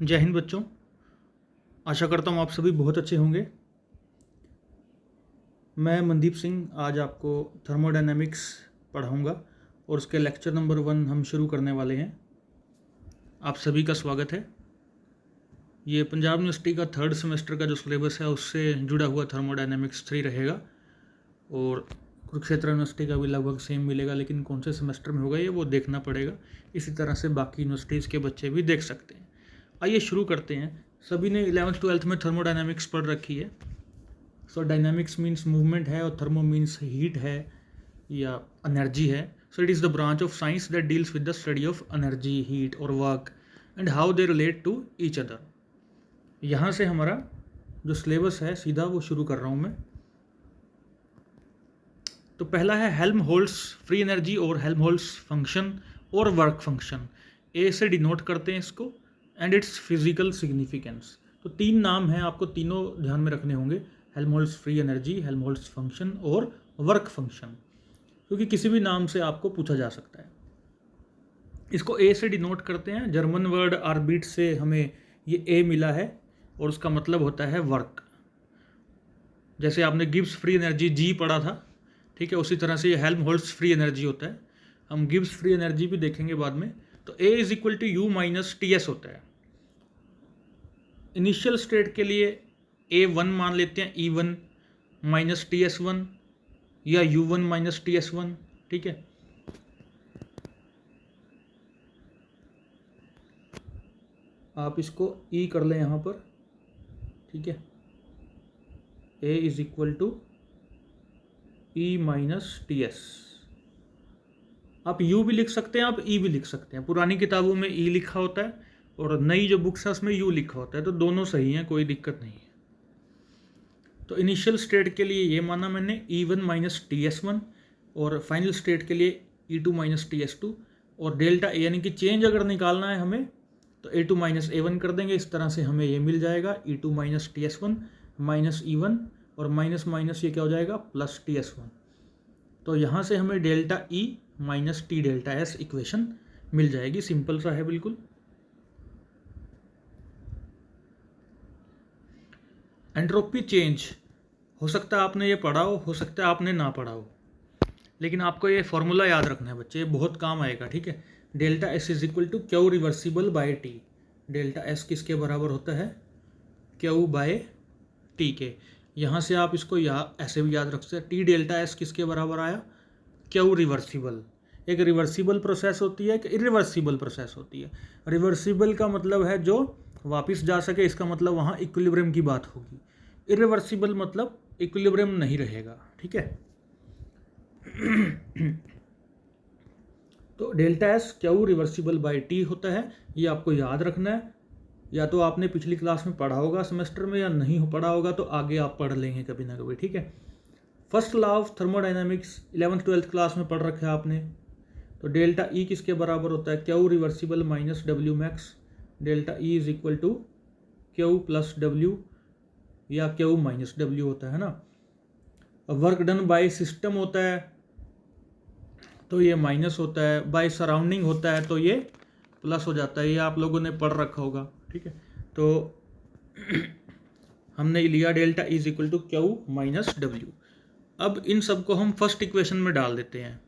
जय हिंद बच्चों। आशा करता हूँ आप सभी बहुत अच्छे होंगे। मैं मनदीप सिंह आज आपको थर्मोडायनेमिक्स पढ़ाऊँगा और उसके लेक्चर नंबर 1 हम शुरू करने वाले हैं। आप सभी का स्वागत है। ये पंजाब यूनिवर्सिटी का 3rd सेमेस्टर का जो सिलेबस है उससे जुड़ा हुआ थर्मोडायनेमिक्स 3 रहेगा और कुरुक्षेत्र यूनिवर्सिटी का भी लगभग सेम मिलेगा, लेकिन कौन से सेमेस्टर में होगा ये वो देखना पड़ेगा। इसी तरह से बाकी यूनिवर्सिटीज़ के बच्चे भी देख सकते हैं। आइए शुरू करते हैं। सभी ने 11th-12th में थर्मोडायनेमिक्स पढ़ रखी है। सो डायनामिक्स मीन्स मूवमेंट है और थर्मो मीन्स हीट है या एनर्जी है। So it is the branch of science that deals with the study of energy, heat और work and how they relate to each other. यहाँ से हमारा जो सिलेबस है सीधा वो शुरू कर रहा हूँ मैं। तो पहला है हेल्महोल्ट्ज़ फ्री एनर्जी और हेल्महोल्ट्ज़ फंक्शन और वर्क फंक्शन। ए से डिनोट करते हैं इसको एंड इट्स फिजिकल सिग्निफिकेंस। तो 3 नाम हैं, आपको तीनों ध्यान में रखने होंगे, Helmholtz free energy, Helmholtz function और वर्क फंक्शन, क्योंकि किसी भी नाम से आपको पूछा जा सकता है। इसको ए से डिनोट करते हैं। जर्मन वर्ड आर्बिट से हमें ये ए मिला है और उसका मतलब होता है वर्क। जैसे आपने गिब्स फ्री एनर्जी जी पढ़ा था, ठीक है, उसी तरह से ये हेल्महोल्ट्ज़ फ्री एनर्जी होता है। हम गिब्स फ्री एनर्जी भी देखेंगे बाद में। तो A is equal to U minus T S होता है। इनिशियल स्टेट के लिए A1 मान लेते हैं, E1 माइनस TS1 या U1 माइनस TS1, ठीक है। आप इसको E कर लें यहाँ पर, ठीक है। A is equal to E minus TS। आप U भी लिख सकते हैं, आप E भी लिख सकते हैं। पुरानी किताबों में E लिखा होता है और नई जो बुक्स है उसमें U लिखा होता है, तो दोनों सही हैं, कोई दिक्कत नहीं है। तो इनिशियल स्टेट के लिए ये माना मैंने E1 माइनस TS1 और फाइनल स्टेट के लिए E2 माइनस TS2 और डेल्टा ए यानी कि चेंज अगर निकालना है हमें तो A2 माइनस A1 कर देंगे। इस तरह से हमें ये मिल जाएगा E2 minus TS1 minus E1 और माइनस माइनस ये क्या हो जाएगा प्लस TS1। तो यहाँ से हमें delta E minus T delta S equation मिल जाएगी। सिंपल सा है बिल्कुल। एंट्रोपी चेंज, हो सकता है आपने ये पढ़ा हो सकता है आपने ना पढ़ा हो, लेकिन आपको ये फॉर्मूला याद रखना है बच्चे, ये बहुत काम आएगा, ठीक है। Delta S is equal to Q reversible by T. Delta S किसके बराबर होता है, क्यू बाय टी के। यहाँ से आप इसको ऐसे भी याद रख सकते हैं, टी डेल्टा एस किसके बराबर आया, क्यू रिवर्सिबल। एक रिवर्सिबल प्रोसेस होती है, एक इरिवर्सिबल प्रोसेस होती है। रिवर्सिबल का मतलब है जो वापस जा सके, इसका मतलब वहाँ इक्विलिब्रियम की बात होगी। इरिवर्सिबल मतलब इक्विलिब्रियम नहीं रहेगा, ठीक है। तो delta S Q reversible by T होता है, ये आपको याद रखना है। या तो आपने पिछली क्लास में पढ़ा होगा सेमेस्टर में, या नहीं हो पढ़ा होगा तो आगे आप पढ़ लेंगे कभी ना कभी, ठीक है। First law of thermodynamics 11th-12th class में पढ़ रखा है आपने। तो डेल्टा ई किसके बराबर होता है, Q reversible minus W max. Delta E is equal to Q plus W या क्यू माइनस डब्ल्यू होता है ना। वर्क डन बाय सिस्टम होता है तो ये माइनस होता है, बाय सराउंडिंग होता है तो ये प्लस हो जाता है। ये आप लोगों ने पढ़ रखा होगा, ठीक है। तो हमने लिया delta is equal to Q minus W. अब इन सबको हम फर्स्ट इक्वेशन में डाल देते हैं।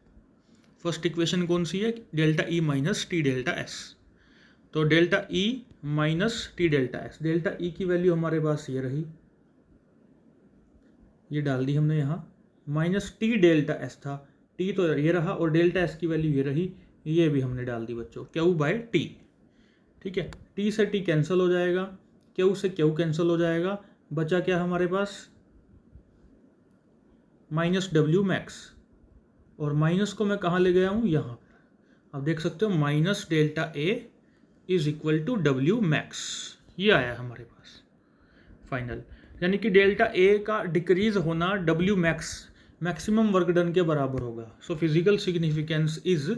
फर्स्ट इक्वेशन कौन सी है, delta E minus T delta S. तो delta E minus T delta S, delta E की वैल्यू हमारे पास ये रही, ये डाल दी हमने यहाँ। माइनस टी डेल्टा एस था, टी तो ये रहा, और डेल्टा एस की वैल्यू ये रही, ये भी हमने डाल दी बच्चों, क्यू बाय टी, ठीक है। टी से टी कैंसिल हो जाएगा, क्यू से क्यू कैंसिल हो जाएगा, बचा क्या हमारे पास, माइनस डब्ल्यू मैक्स। और माइनस को मैं कहाँ ले गया हूँ, यहाँ पर आप देख सकते हो, minus delta A is equal to W max, ये आया हमारे पास फाइनल। यानी कि डेल्टा ए का डिक्रीज होना W max maximum work done के बराबर होगा। So physical significance is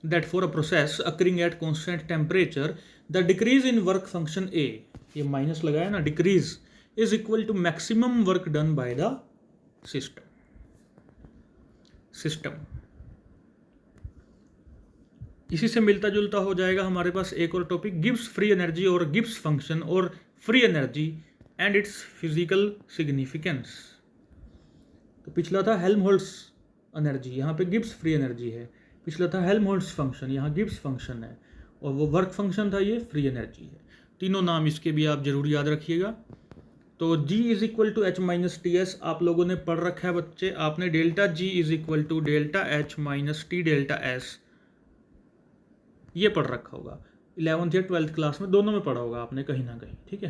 that for a process occurring at constant temperature the decrease in work function A, ये माइनस लगाया ना, decrease is equal to maximum work done by the system. इसी से मिलता जुलता हो जाएगा हमारे पास एक और टॉपिक, गिब्स फ्री एनर्जी और गिब्स फंक्शन और free energy and it's physical significance. तो पिछला था हेल्महोल्ट्ज एनर्जी, यहाँ पे गिब्स फ्री एनर्जी है। पिछला था हेल्महोल्ट्ज फंक्शन, यहाँ गिब्स फंक्शन है। और वो वर्क फंक्शन था, ये फ्री एनर्जी है। तीनों नाम इसके भी आप जरूर याद रखिएगा। तो G is equal to H minus T S आप लोगों ने पढ़ रखा है बच्चे, आपने delta G is equal to delta H minus T delta S ये पढ़ रखा होगा 11th या 12th क्लास में, दोनों में पढ़ा होगा आपने कहीं ना कहीं, ठीक है।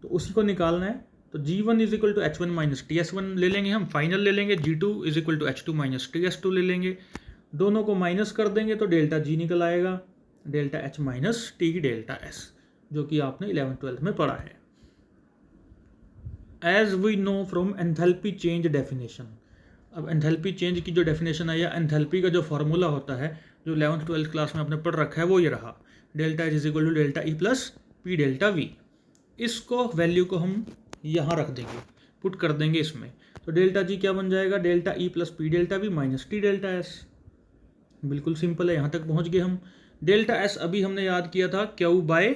तो उसी को निकालना है। तो G1 is equal to H one minus T S one ले लेंगे हम, फाइनल ले लेंगे। G2 is equal to H two minus T S two ले लेंगे, दोनों को माइनस कर देंगे तो डेल्टा G निकल आएगा, delta H minus T delta S, जो कि आपने 11th-12th में पढ़ा है। As we know from enthalpy change definition, अब एंथैल्पी चेंज की जो डेफिनेशन है या एंथैल्पी का जो फॉर्मूला होता है जो 11th-12th क्लास में आपने पढ़ रखा है वो ये रहा, delta H is equal to delta E plus P delta V. इसको वैल्यू को हम यहाँ रख देंगे, पुट कर देंगे इसमें। तो डेल्टा जी क्या बन जाएगा, delta E plus P delta V minus T delta S. बिल्कुल सिंपल है, यहाँ तक पहुँच गए हम। डेल्टा एस अभी हमने याद किया था क्यू बाय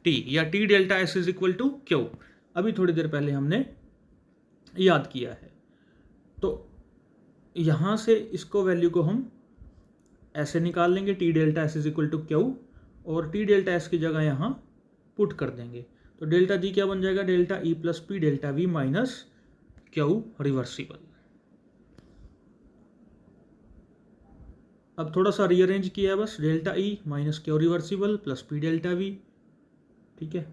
टी, या T delta S is equal to Q, अभी थोड़ी देर पहले हमने याद किया है। तो यहाँ से इसको वैल्यू को हम ऐसे निकाल लेंगे, T delta S is equal to Q, और टी डेल्टा एस की जगह यहाँ पुट कर देंगे। तो डेल्टा जी क्या बन जाएगा, delta E plus P delta V minus Q reversible. अब थोड़ा सा रीअरेंज किया है बस, delta E minus Q reversible plus P delta V, ठीक है।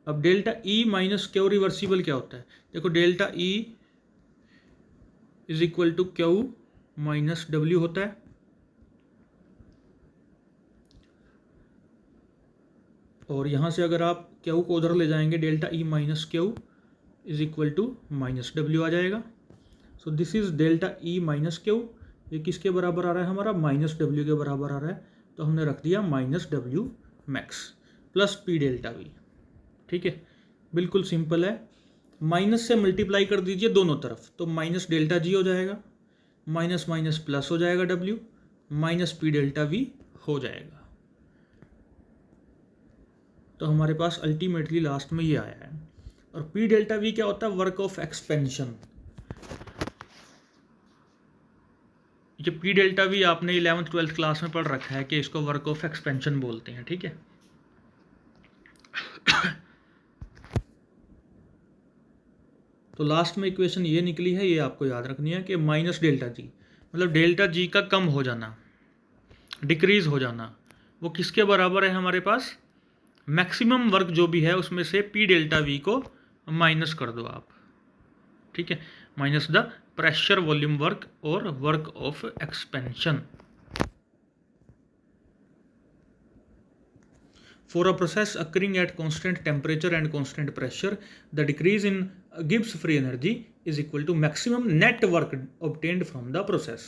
अब delta E minus Q reversible क्या होता है, देखो delta E is equal to Q minus W होता है, और यहाँ से अगर आप क्यू को उधर ले जाएंगे, delta E minus Q is equal to minus W आ जाएगा। So this is delta E minus Q, ये किसके बराबर आ रहा है हमारा, माइनस डब्ल्यू के बराबर आ रहा है, तो हमने रख दिया minus W max plus P delta V, ठीक है। बिल्कुल सिंपल है, माइनस से मल्टीप्लाई कर दीजिए दोनों तरफ, तो माइनस डेल्टा जी हो जाएगा, माइनस माइनस प्लस हो जाएगा W, minus P delta we हो जाएगा। तो हमारे पास अल्टीमेटली लास्ट में ये आया है। और पी डेल्टा वी क्या होता है, वर्क ऑफ एक्सपेंशन। ये पी डेल्टा वी आपने 11th-12th क्लास में पढ़ रखा है कि इसको वर्क ऑफ एक्सपेंशन बोलते हैं, ठीक है। तो लास्ट में इक्वेशन ये निकली है, ये आपको याद रखनी है कि माइनस डेल्टा जी, मतलब डेल्टा जी का कम हो जाना, डिक्रीज हो जाना, वो किसके बराबर है हमारे पास, मैक्सिमम वर्क जो भी है उसमें से पी डेल्टा वी को माइनस कर दो आप, ठीक है, minus the pressure volume work और work of expansion. For a process occurring at constant temperature and constant pressure, the decrease in Gibbs free energy is equal to maximum net work obtained from the process.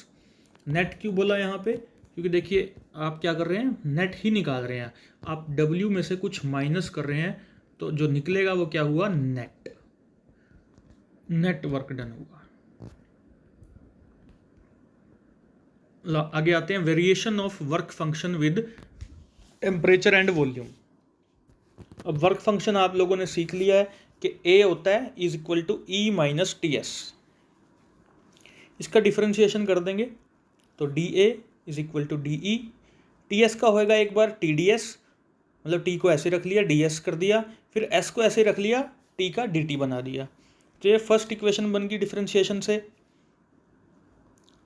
Net क्यों बोला यहाँ पे, क्योंकि देखिए आप क्या कर रहे हैं, नेट ही निकाल रहे हैं आप, W में से कुछ माइनस कर रहे हैं, तो जो निकलेगा वो क्या हुआ, नेट, नेट वर्क डन हुआ। आगे आते हैं, variation of work function with temperature and volume. अब वर्क फंक्शन आप लोगों ने सीख लिया है कि ए होता है is equal to E minus T S, इसका डिफरेंशिएशन कर देंगे तो D A is equal to D E, T S का होएगा एक बार टी डी एस, मतलब टी को ऐसे रख लिया, डी एस कर दिया, फिर एस को ऐसे रख लिया, टी का डी टी बना दिया। तो ये फर्स्ट इक्वेशन बन गई डिफरेंशिएशन से।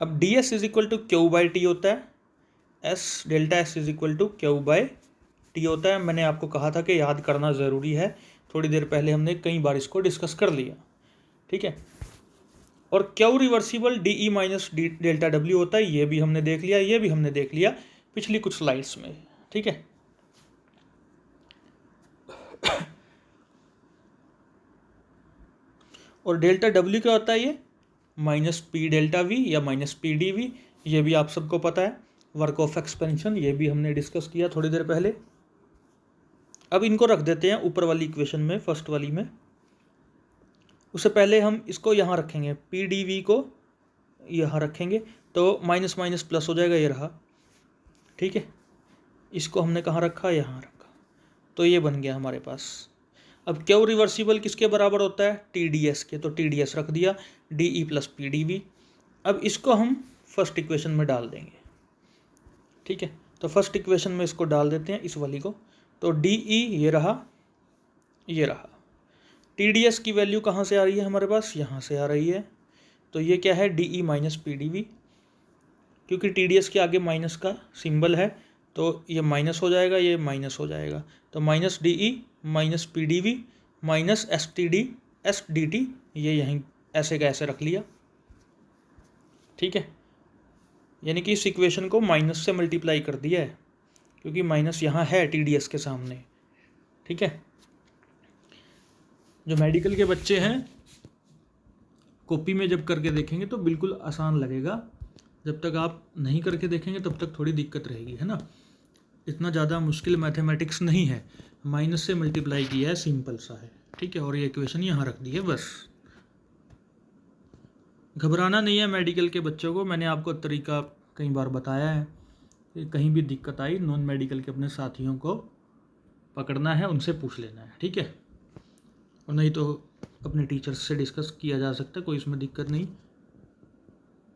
अब D S is equal to Q by T होता है, S delta S is equal to Q by T होता है। मैंने आपको कहा था कि याद करना ज़रूरी है, थोड़ी देर पहले हमने कई बार इसको डिस्कस कर लिया, ठीक है। और Q reversible D E minus D delta W होता है, ये भी हमने देख लिया, ये भी हमने देख लिया पिछली कुछ स्लाइड्स में, ठीक है। और डेल्टा डब्ल्यू क्या होता है, ये माइनस पी डेल्टा वी या माइनस पी डी वी, ये भी आप सबको पता है। वर्क ऑफ एक्सपेंशन, ये भी हमने डिस्कस किया थोड़ी देर पहले। अब इनको रख देते हैं ऊपर वाली इक्वेशन में, फर्स्ट वाली में। उससे पहले हम इसको यहाँ रखेंगे, पी डी वी को यहाँ रखेंगे तो माइनस माइनस प्लस हो जाएगा, ये रहा, ठीक है। इसको हमने कहाँ रखा, यहाँ रखा, तो ये बन गया हमारे पास। अब क्यू रिवर्सिबल किसके बराबर होता है, टी डी एस के, तो टी डी एस रख दिया, D E plus P D V. अब इसको हम फर्स्ट इक्वेशन में डाल देंगे, ठीक है। तो फर्स्ट इक्वेशन में इसको डाल देते हैं, इस वाली को, तो डी ई ये रहा, ये रहा। टी डी एस की वैल्यू कहाँ से आ रही है हमारे पास, यहाँ से आ रही है, तो ये क्या है, D E minus P D V, क्योंकि टी डी एस के आगे माइनस का सिंबल है तो ये माइनस हो जाएगा, ये माइनस हो जाएगा, तो minus D E minus P D V minus S T D S D T, ये यहीं ऐसे का ऐसे रख लिया, ठीक है। यानी कि इस इक्वेशन को माइनस से मल्टीप्लाई कर दिया है, क्योंकि माइनस यहाँ है टी डी एस के सामने, ठीक है। जो मेडिकल के बच्चे हैं कॉपी में जब करके देखेंगे तो बिल्कुल आसान लगेगा, जब तक आप नहीं करके देखेंगे तब तक थोड़ी दिक्कत रहेगी, है ना। इतना ज़्यादा मुश्किल मैथमेटिक्स नहीं है, माइनस से मल्टीप्लाई किया है, सिंपल सा है, ठीक है। और ये इक्वेशन यहाँ रख दी है, बस। घबराना नहीं है मेडिकल के बच्चों को, मैंने आपको तरीका कई बार बताया है कि कहीं भी दिक्कत आई नॉन मेडिकल के अपने साथियों को पकड़ना है, उनसे पूछ लेना है, ठीक है। और नहीं तो अपने टीचर्स से डिस्कस किया जा सकता है, कोई इसमें दिक्कत नहीं।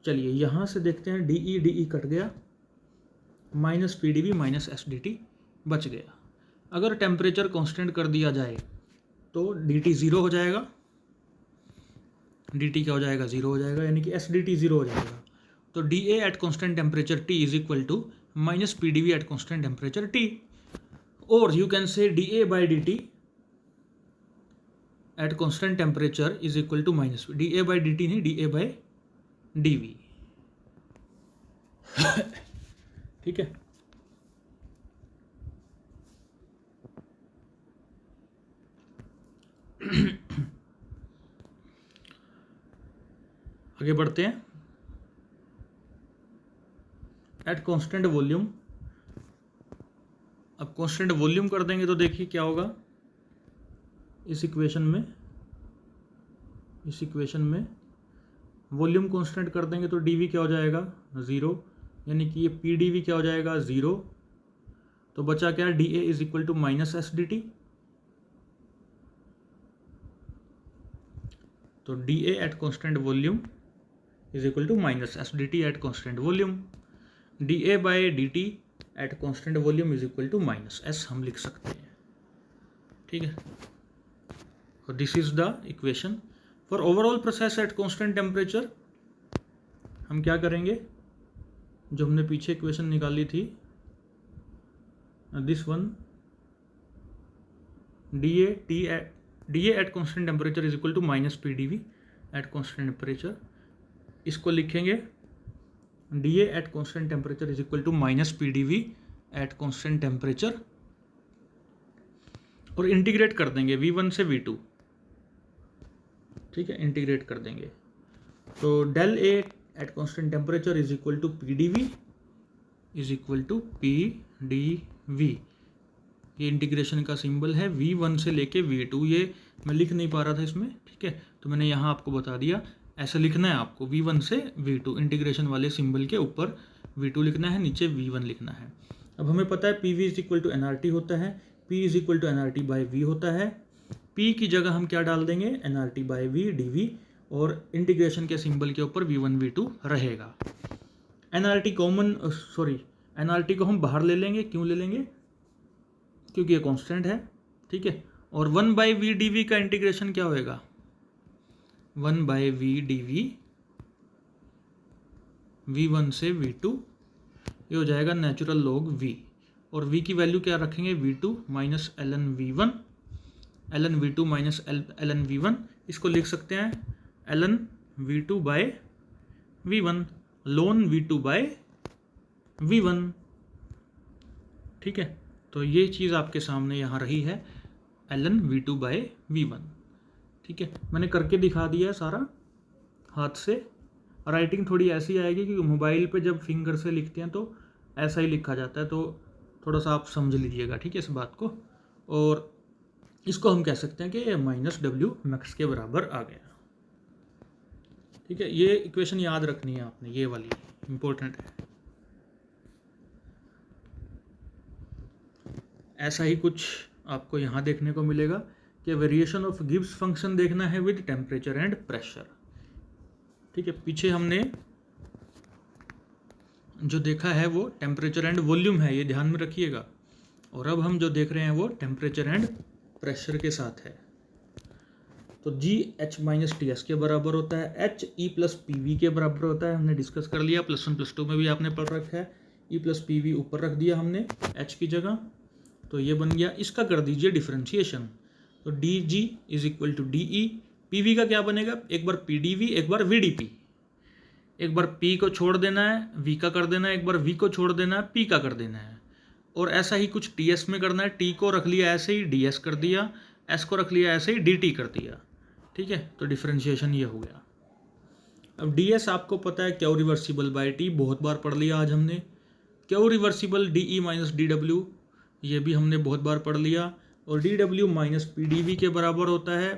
चलिए यहाँ से देखते हैं, डी ई कट गया, minus P D V minus S D T बच गया। अगर टेम्परेचर कांस्टेंट कर दिया जाए तो डी टी ज़ीरो हो जाएगा, डी टी क्या हो जाएगा, ज़ीरो हो जाएगा, यानी कि एस डी टी ज़ीरो हो जाएगा। तो D A at constant temperature T is equal to minus P D V at constant temperature T, और you can say D A by D T at constant temperature is equal to minus D A by D T, नहीं, D A by D V, ठीक है। आगे बढ़ते हैं। At constant volume, अब constant volume कर देंगे तो देखिए क्या होगा, इस इक्वेशन में वॉल्यूम कांस्टेंट कर देंगे तो डी वी क्या हो जाएगा, ज़ीरो, यानी कि ये पी डी वी क्या हो जाएगा, ज़ीरो। तो बचा क्या, D A is equal to minus S D T, तो D A at constant volume is equal to minus S D T at constant volume, D A by D T at constant volume is equal to minus S हम लिख सकते हैं, ठीक है। और this is the equation for overall process at constant temperature. हम क्या करेंगे, जो हमने पीछे इक्वेशन निकाली थी, this one, D A at constant temperature is equal to minus P D V at constant temperature, इसको लिखेंगे D A at constant temperature is equal to minus P D V at constant temperature, और integrate कर देंगे V1 से V2, ठीक है, integrate कर देंगे। तो del A at constant temperature is equal to P D V is equal to P D V, ये इंटीग्रेशन का सिंबल है, V1 से लेके V2, ये मैं लिख नहीं पा रहा था इसमें, ठीक है, तो मैंने यहाँ आपको बता दिया, ऐसे लिखना है आपको, V1 से V2, इंटीग्रेशन वाले सिंबल के ऊपर V2 लिखना है, नीचे V1 लिखना है। अब हमें पता है PV is equal to NRT होता है, P is equal to NRT by V होता है, P की जगह हम क्या डाल देंगे, NRT बाई V dV, और इंटीग्रेशन के सिंबल के ऊपर V1 V2 रहेगा। NRT कॉमन, सॉरी, NRT को हम बाहर ले लेंगे, क्यों ले लेंगे, क्योंकि ये कांस्टेंट है, ठीक है। और 1 बाई वी डी वी का इंटीग्रेशन क्या होएगा, 1 by we D we, V1 से V2, ये हो जाएगा नेचुरल लॉग V, और V की वैल्यू क्या रखेंगे, V2 minus ln V1, ln V2 minus ln V1, इसको लिख सकते हैं ln V2 bye V1, ln V2 bye V1, ठीक है। तो ये चीज़ आपके सामने यहाँ रही है, ln V2 बाय V1, ठीक है। मैंने करके दिखा दिया है सारा हाथ से, राइटिंग थोड़ी ऐसी आएगी कि मोबाइल पे जब फिंगर से लिखते हैं तो ऐसा ही लिखा जाता है, तो थोड़ा सा आप समझ लीजिएगा, ठीक है, इस बात को। और इसको हम कह सकते हैं कि माइनस W मैक्स के बराबर आ गया, ठीक है, ये इक्वेशन याद रखनी है आपने, ये वाली इम्पोर्टेंट है। ऐसा ही कुछ आपको यहाँ देखने को मिलेगा कि वेरिएशन ऑफ गिब्स फंक्शन देखना है विद टेम्परेचर एंड प्रेशर। ठीक है, पीछे हमने जो देखा है वो टेम्परेचर एंड वॉल्यूम है, ये ध्यान में रखिएगा। और अब हम जो देख रहे हैं वो टेम्परेचर एंड प्रेशर के साथ है। तो जी एच माइनस टी एस के बराबर होता है, H E plus P V के बराबर होता है, हमने डिस्कस कर लिया, +1 +2 में भी आपने पढ़ रखा है। ई प्लस पी वी ऊपर रख दिया हमने एच की जगह, तो ये बन गया। इसका कर दीजिए डिफरेंशिएशन, तो D G is equal to D E, P V का क्या बनेगा, एक बार पी डी वी एक बार वी डी पी, एक बार P को छोड़ देना है V का कर देना है, एक बार V को छोड़ देना है P का कर देना है। और ऐसा ही कुछ TS में करना है, T को रख लिया ऐसे ही DS कर दिया, S को रख लिया ऐसे ही DT कर दिया। ठीक है, तो डिफरेंशिएशन ये हो गया। अब DS आपको पता है क्यू रिवर्सिबल बाई T, बहुत बार पढ़ लिया आज हमने। Q reversible DE minus DW, ये भी हमने बहुत बार पढ़ लिया। और DW माइनस PDV के बराबर होता है,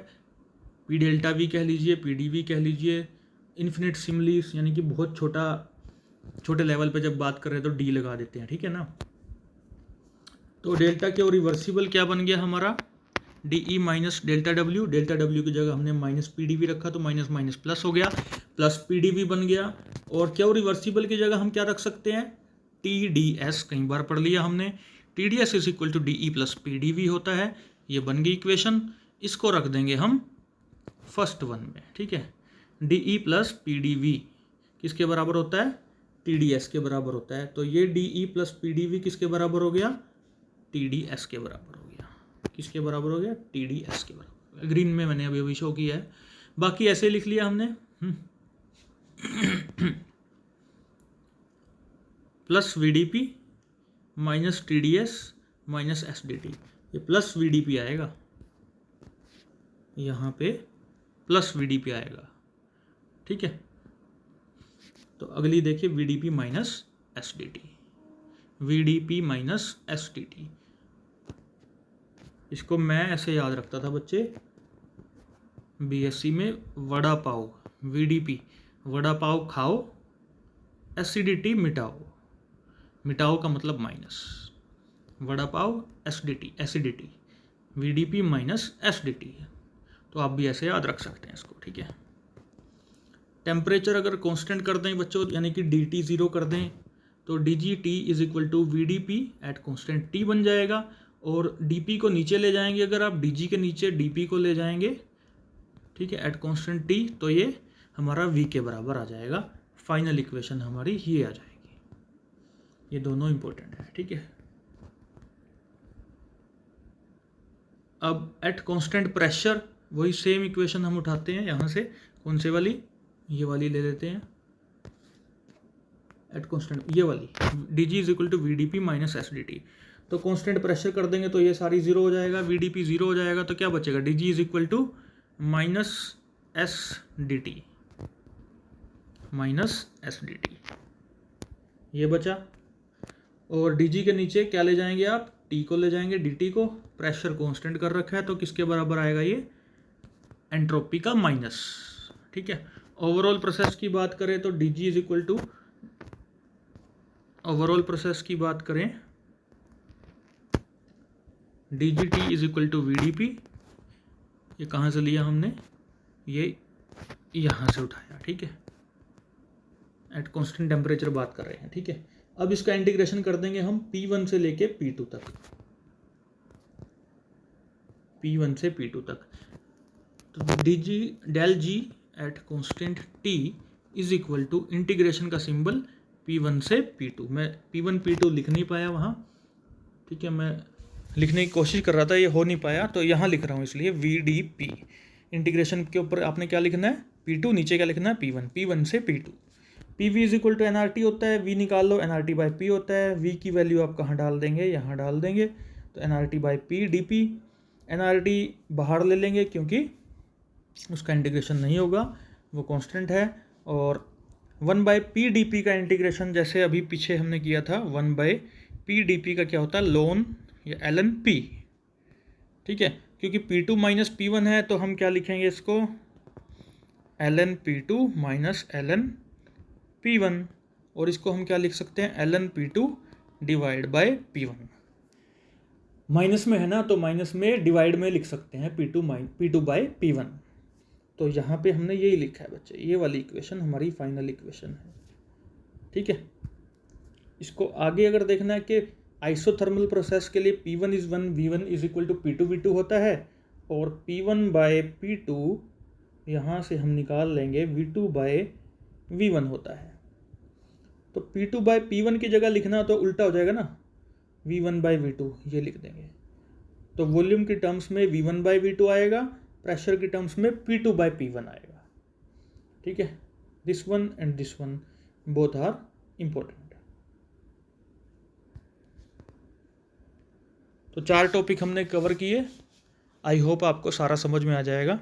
P डेल्टा V कह लीजिए, PDV कह लीजिए, इन्फिनिट सिमलीस, यानी कि बहुत छोटे लेवल पे जब बात कर रहे हैं तो डी लगा देते हैं। ठीक है ना, तो डेल्टा के और रिवर्सिबल क्या बन गया हमारा, D E minus delta W, delta W की जगह हमने माइनस पी डी वी रखा तो माइनस माइनस प्लस हो गया, प्लस पी डी वी बन गया। और क्या रिवर्सिबल की जगह हम क्या रख सकते हैं, टी डी एस, कई बार पढ़ लिया हमने, T D S is equal to D E plus P D V होता है। ये बन गई इक्वेशन, इसको रख देंगे हम फर्स्ट वन में। ठीक है, D E plus P D V किसके बराबर होता है, टी डी एस के बराबर होता है। तो ये D E plus P D V किसके बराबर हो गया, टी डी एस के बराबर हो गया। किसके बराबर हो गया, टी डी एस के बराबर। ग्रीन में मैंने अभी शो किया है, बाकी ऐसे लिख लिया हमने। Plus V D P minus T D S minus S D T, ये प्लस वी डी पी आएगा, यहाँ पे प्लस वी डी पी आएगा। ठीक है, तो अगली देखिए V D P minus S D T, V D P minus S D T. इसको मैं ऐसे याद रखता था बच्चे बीएससी में, vada pav, V D P vada pav खाओ, एसिडिटी मिटाओ, मिटाओ का मतलब minus, vada pav acidity, acidity, V D P minus S D T. तो आप भी ऐसे याद रख सकते हैं इसको। ठीक है, टेम्परेचर अगर कांस्टेंट कर दें बच्चों, यानी कि डी टी ज़ीरो कर दें, तो D G T is equal to V D P at constant T बन जाएगा। और डी पी को नीचे ले जाएंगे, अगर आप डी जी के नीचे डी पी को ले जाएंगे, ठीक है, एट कॉन्स्टेंट टी, तो ये हमारा वी के बराबर आ जाएगा। फाइनल इक्वेशन हमारी ये आ जाएगी। ये दोनों इंपॉर्टेंट है। ठीक है, अब एट कॉन्स्टेंट प्रेशर वही सेम इक्वेशन हम उठाते हैं यहाँ से, कौन से वाली, ये वाली ले लेते हैं, एट कॉन्स्टेंट, ये वाली D G is equal to V D P minus S D T. तो कॉन्स्टेंट प्रेशर कर देंगे तो ये सारी जीरो हो जाएगा, वी डी पी जीरो हो जाएगा, तो क्या बचेगा, D G is equal to minus S D T, minus S D T, ये बचा। और डी जी के नीचे क्या ले जाएंगे आप, टी को ले जाएंगे, डी टी को, प्रेशर कॉन्स्टेंट कर रखा है तो किसके बराबर आएगा ये, एंट्रोपी का माइनस। ठीक है, ओवरऑल प्रोसेस की बात करें तो D G is equal to, overall process की बात करें D G T is equal to V D P, ये कहाँ से लिया हमने, ये यहाँ से उठाया। ठीक है, एट कॉन्स्टेंट टेम्परेचर बात कर रहे हैं। ठीक है, अब इसका इंटीग्रेशन कर देंगे हम P1 से लेके P2 तक, P1 से P2 तक। तो D G del G at constant T is equal to integration का सिंबल P1 से P2। मैं P1 P2 लिख नहीं पाया वहाँ, ठीक है, मैं लिखने की कोशिश कर रहा था, ये हो नहीं पाया, तो यहाँ लिख रहा हूँ, इसलिए VDP। इंटीग्रेशन के ऊपर आपने क्या लिखना है, P2, नीचे क्या लिखना है, P1, P1 से P2। PV is equal to NRT होता है, V निकाल लो, NRT बाई P होता है। V की वैल्यू आप कहाँ डाल देंगे, यहाँ डाल देंगे, तो NRT by P DP। NRT बाहर ले लेंगे क्योंकि उसका इंटीग्रेशन नहीं होगा, वो कांस्टेंट है। और 1 बाई पी डी पी का इंटीग्रेशन जैसे अभी पीछे हमने किया था, 1 बाई पी डी पी का क्या होता है, लोन या एलन पी। ठीक है, क्योंकि P2 माइनस P1 है तो हम क्या लिखेंगे इसको, ln P2 minus ln P1, और इसको हम क्या लिख सकते हैं, ln P2 divide by P1। Minus में है ना, तो माइनस में डिवाइड में लिख सकते हैं P2 बाय P1। तो यहाँ पे हमने यही लिखा है बच्चे, ये वाली इक्वेशन हमारी फाइनल इक्वेशन है। ठीक है, इसको आगे अगर देखना है कि आइसोथर्मल प्रोसेस के लिए P1 is 1, V1 is equal to P2 V2 होता है, और P1 बाय P2 यहाँ से हम निकाल लेंगे V2 बाय V1 होता है। तो P2 बाय P1 की जगह लिखना तो उल्टा हो जाएगा ना, V1 बाय V2 ये लिख देंगे। तो वॉल्यूम की टर्म्स में V1 बाय V2 आएगा, प्रेशर की टर्म्स में P2 बाय P1 आएगा। ठीक है, this one and this one both are important. तो 4 टॉपिक हमने कवर किए। आई होप आपको सारा समझ में आ जाएगा।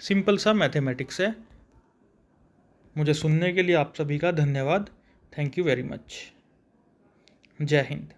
सिंपल सा मैथमेटिक्स है। मुझे सुनने के लिए आप सभी का धन्यवाद। Thank you very much. जय हिंद।